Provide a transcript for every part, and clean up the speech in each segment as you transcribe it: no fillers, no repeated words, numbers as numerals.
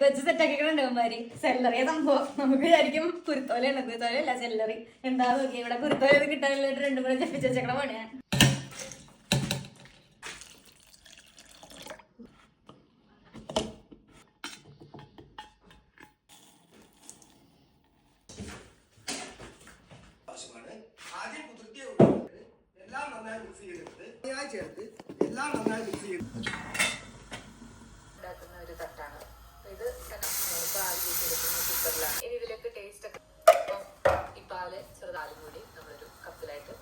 വെച്ച് സെറ്റാക്കിയിട്ടുണ്ട് അവന്മാര്. സെല്ലറിയ സംഭവം നമുക്ക് വിചാരിക്കും കുരുത്തോലയാണ്. കുരുത്തോലല്ല സെല്ലറി. എന്താ നോക്കി ഇവിടെ കുരുത്തോല കിട്ടാനായിട്ട് 2 മൂന്ന് ചെപ്പിച്ച് വെച്ചേക്കണ പണിയാ. ഒരു തട്ടാണ് ഇത്. കുക്കറിലാണ്. ഇനി ഇതിലേക്ക് ടേസ്റ്റ് ഒക്കെ ഈ പാല് ചെറുതാലും കൂടി നമ്മളൊരു കപ്പിലായിട്ട്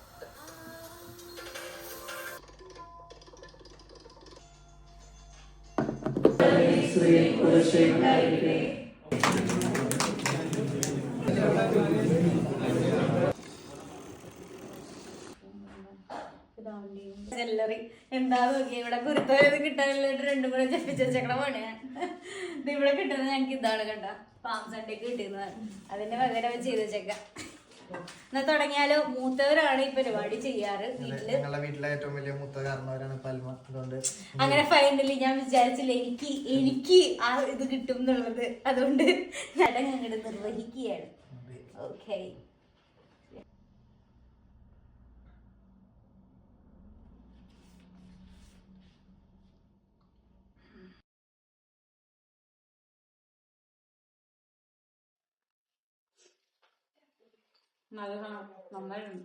സെല്ലറി. എന്താ നോക്കി ഇവിടെ കുരുത്തോല കിട്ടാനായിട്ട് 2 മൂന്ന് ചെപ്പിച്ച് വെച്ചേക്കണ പണിയാ. ഇത് ഇവിടെ കിട്ടുന്നത് ഞങ്ങക്ക് ഇതാണ് കണ്ട. പാം സണ്ടേക്ക് കിട്ടുന്നത്. അതിന്റെ പകരം ചെയ്ത് വെച്ചേക്കാം. എന്നാ തുടങ്ങിയാലോ. മൂത്തവരാണ് ഈ പരിപാടി ചെയ്യാറ് വീട്ടിലെ ഏറ്റവും വലിയ മൂത്ത കാരണവരാണ് പൽമ. അതുകൊണ്ട് അങ്ങനെ ഫൈനലി ഞാൻ വിചാരിച്ചില്ല എനിക്ക് ആ ഇത് കിട്ടും എന്നുള്ളത്. അതുകൊണ്ട് ചടങ്ങ് അങ്ങോട്ട് നിർവഹിക്കുകയാണ്. ഓക്കെ. നന്നായിട്ടുണ്ട്.